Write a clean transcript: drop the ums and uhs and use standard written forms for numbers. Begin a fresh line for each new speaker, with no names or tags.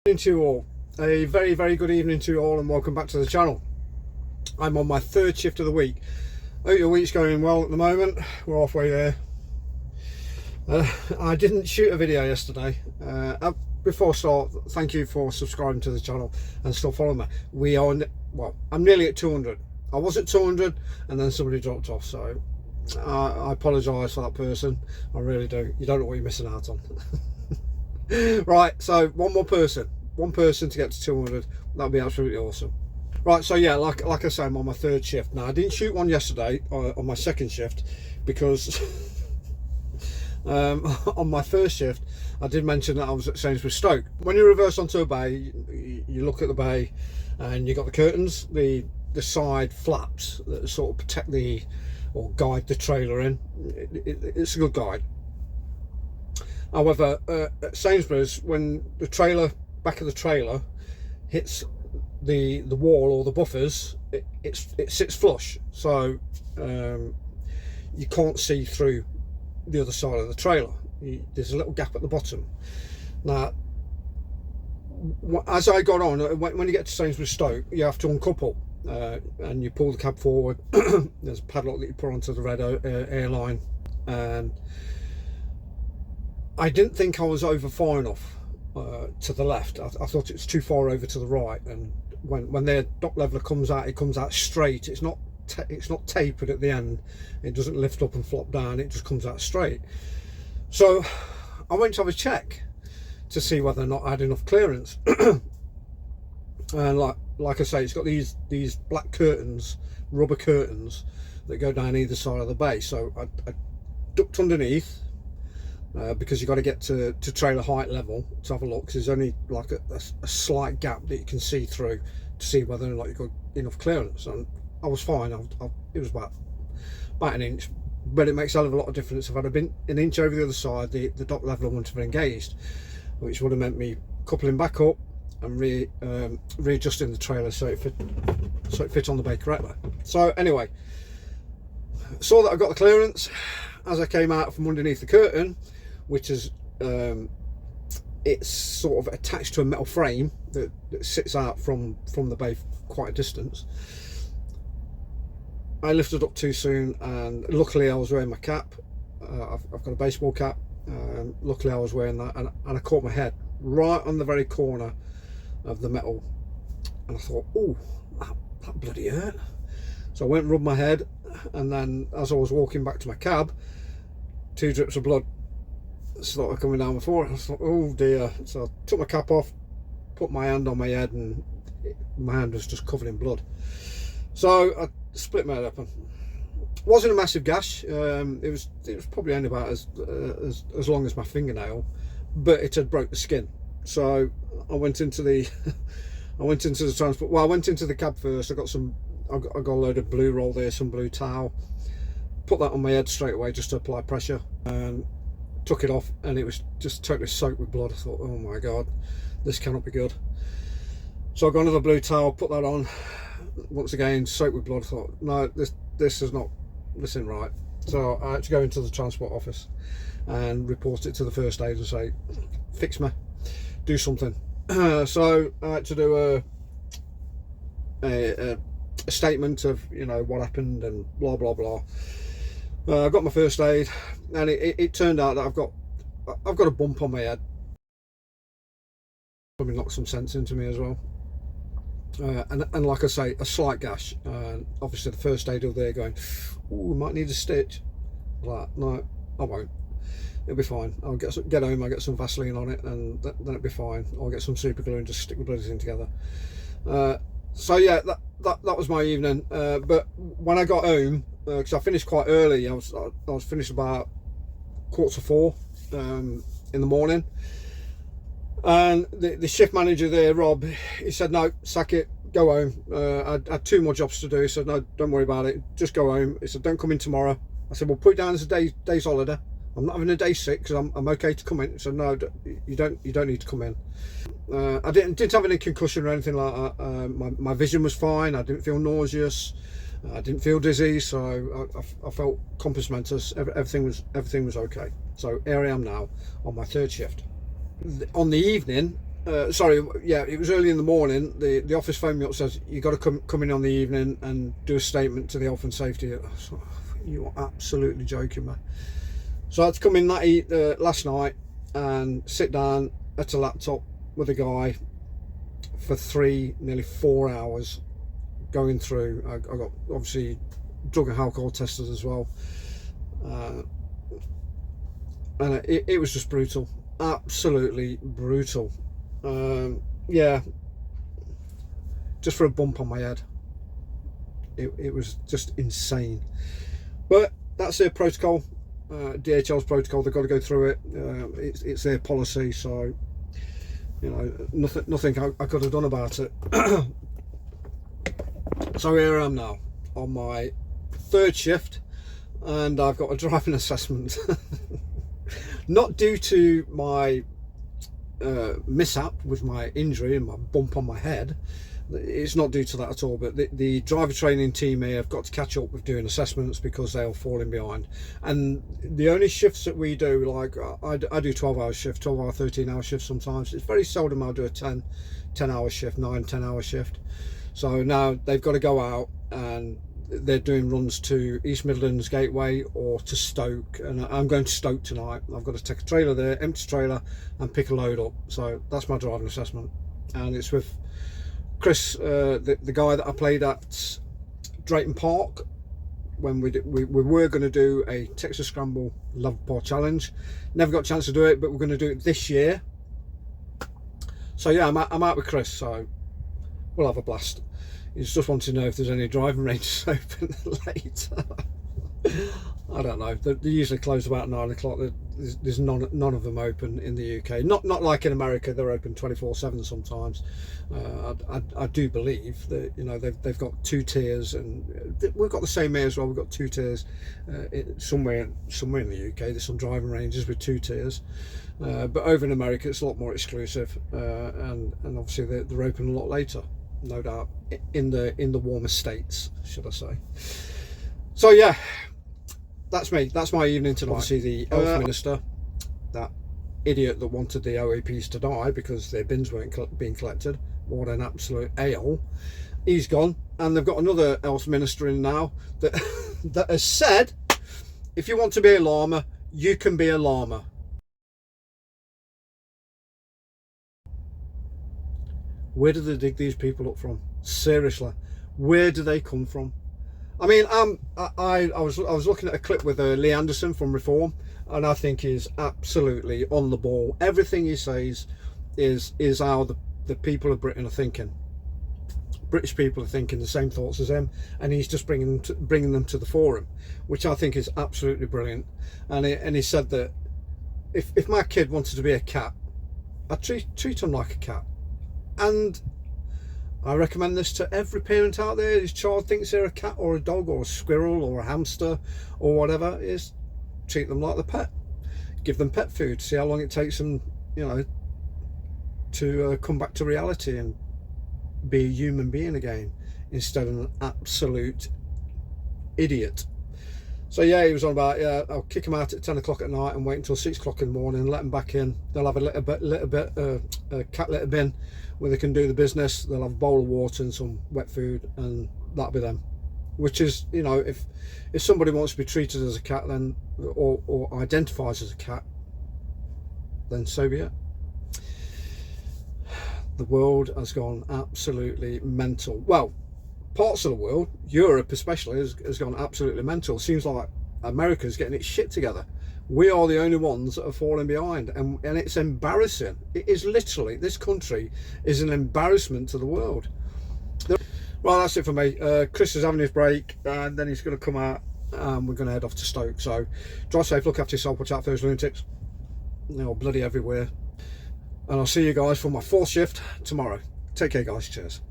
To you all, a very good evening to you all, and welcome back to the channel. I'm on my third shift of the week. Hope your week's going well at the moment. We're halfway there. I didn't shoot a video yesterday. Before I start, thank you for subscribing to the channel and still following me. I'm nearly at 200. I was at 200 and then somebody dropped off, so I apologise for that person. I really do. You don't know what you're missing out on. Right, so one person to get to 200. That'd be absolutely awesome. Right, so yeah, like I say, I'm on my third shift now. I didn't shoot one yesterday on my second shift because on my first shift I did mention that I was at Sainsbury's Stoke. When you reverse onto a bay, you look at the bay and you got the curtains, the side flaps that sort of protect or guide the trailer in. It's a good guide. However, at Sainsbury's, when the back of the trailer hits the wall or the buffers, it sits flush, so you can't see through the other side of the trailer. There's a little gap at the bottom. Now, as I got on, when you get to Sainsbury's Stoke, you have to uncouple and you pull the cab forward. There's a padlock that you put onto the red airline, and I didn't think I was over far enough to the left. I thought it was too far over to the right, and when their dock leveler comes out, it comes out straight. It's not tapered at the end. It doesn't lift up and flop down. It just comes out straight. So I went to have a check to see whether or not I had enough clearance. And like I say, it's got these black curtains, rubber curtains, that go down either side of the bay. So I ducked underneath. Because you've got to get to trailer height level to have a look, because there's only like a slight gap that you can see through to see whether or not you've got enough clearance. And I was fine. It was about an inch, but it makes a hell of a lot of difference. If I'd have been an inch over the other side, the dock leveler wouldn't have been engaged, which would have meant me coupling back up and readjusting the trailer so it fit on the bay correctly. So anyway, saw that I got the clearance as I came out from underneath the curtain, which is it's sort of attached to a metal frame that sits out from the bay quite a distance. I lifted up too soon, and luckily I was wearing my cap. I've got a baseball cap. Luckily I was wearing that, and I caught my head right on the very corner of the metal, and I thought, oh, that bloody hurt. So I went and rubbed my head, and then as I was walking back to my cab, 2 drips of blood started coming down my forehead. I thought, oh dear. So I took my cap off, put my hand on my head, and my hand was just covered in blood. So I split my head open. Wasn't a massive gash. It was probably only about as long as my fingernail, but it had broke the skin. So I went into the transport. Well, I went into the cab first. I got a load of blue roll there, some blue towel. Put that on my head straight away just to apply pressure, and took it off, and it was just totally soaked with blood. I thought, oh my god, this cannot be good. So I got another blue towel, put that on, once again soaked with blood. I thought, no, this isn't right. So I had to go into the transport office and report it to the first aid and say, fix me, do something. So I had to do a statement of, you know, what happened and blah blah blah. I got my first aid, and it turned out that I've got a bump on my head. Probably knocked some sense into me as well. And like I say, a slight gash. Obviously the first aid there going, oh, might need a stitch. Like, no, I won't. It'll be fine. I'll get home, I'll get some Vaseline on it, and then it'll be fine. I'll get some super glue and just stick the bloody thing together. So yeah, that was my evening. But when I got home, because I finished quite early, I was finished about 3:45 in the morning, and the shift manager there, Rob, he said, no, sack it, go home. I had 2 more jobs to do. He said, no, don't worry about it, just go home. He said, don't come in tomorrow. I said, well, put it down as a day's holiday. I'm not having a day sick, because I'm okay to come in. He said, no, you don't need to come in. I didn't have any concussion or anything like that. My vision was fine. I didn't feel nauseous. I didn't feel dizzy, so I felt compass mentis. Everything was okay. So here I am now on my third shift. On the evening, sorry, yeah, it was early in the morning. The office phoned me up, says you got to come in on the evening and do a statement to the health and safety. I was like, you are absolutely joking, man. So I had to come in last night and sit down at a laptop with a guy for nearly 4 hours going through. I got obviously drug and alcohol tested as well, and it was just brutal, absolutely brutal. Yeah, just for a bump on my head, it was just insane. But that's their protocol, DHL's protocol. They've got to go through it. It's their policy, so you know, nothing I could have done about it. So here I am now on my third shift, and I've got a driving assessment. Not due to my mishap with my injury and my bump on my head. It's not due to that at all, but the driver training team here have got to catch up with doing assessments because they are falling behind. And the only shifts that we do, like I do 12-hour shifts, 12-hour, 13-hour shifts sometimes. It's very seldom I'll do a 10-hour shift, 10-hour shift. So now they've got to go out and they're doing runs to East Midlands Gateway or to Stoke, and I'm going to Stoke tonight. I've got to take a trailer there, empty trailer, and pick a load up. So that's my driving assessment, and it's with Chris, the guy that I played at Drayton Park when we were going to do a Texas Scramble Love Par Challenge. Never got a chance to do it, but we're going to do it this year. So yeah, I'm out with Chris, so we'll have a blast. He's just wanting to know if there's any driving ranges open later. I don't know. They usually close about 9 o'clock. There's none of them open in the UK. Not like in America. They're open 24/7 sometimes. I do believe that, you know, they've got 2 tiers, and we've got the same here as well. We've got 2 tiers. Somewhere in the UK there's some driving ranges with 2 tiers, but over in America it's a lot more exclusive, and obviously they're open a lot later, no doubt, in the warmer states, should I say. So yeah, that's me. That's my evening tonight. Obviously the health minister, that idiot that wanted the OAPs to die because their bins weren't being collected, what an absolute ale, he's gone. And they've got another health minister in now that that has said, if you want to be a llama, you can be a llama. Where do they dig these people up from? Seriously, where do they come from? I mean, I was looking at a clip with Lee Anderson from Reform, and I think he's absolutely on the ball. Everything he says is how the people of Britain are thinking. British people are thinking the same thoughts as him, and he's just bringing them to the forum, which I think is absolutely brilliant. And he said that if my kid wanted to be a cat, I'd treat him like a cat. And I recommend this to every parent out there. His child thinks they're a cat or a dog or a squirrel or a hamster or whatever, is treat them like the pet. Give them pet food. See how long it takes them, you know, to come back to reality and be a human being again, instead of an absolute idiot. So yeah, he was on about, yeah, I'll kick them out at 10 o'clock at night and wait until 6 o'clock in the morning and let them back in. They'll have a cat litter bin where they can do the business. They'll have a bowl of water and some wet food, and that'll be them. Which is, you know, if somebody wants to be treated as a cat, then or identifies as a cat, then so be it. The world has gone absolutely mental. Well, parts of the world, Europe especially, has gone absolutely mental. Seems like America's getting its shit together. We are the only ones that are falling behind, and it's embarrassing. It is literally, this country is an embarrassment to the world. Well, that's it for me. Chris is having his break, and then he's going to come out, and we're going to head off to Stoke. So drive safe, look after yourself, watch out for those lunatics. They're bloody everywhere. And I'll see you guys for my 4th shift tomorrow. Take care, guys. Cheers.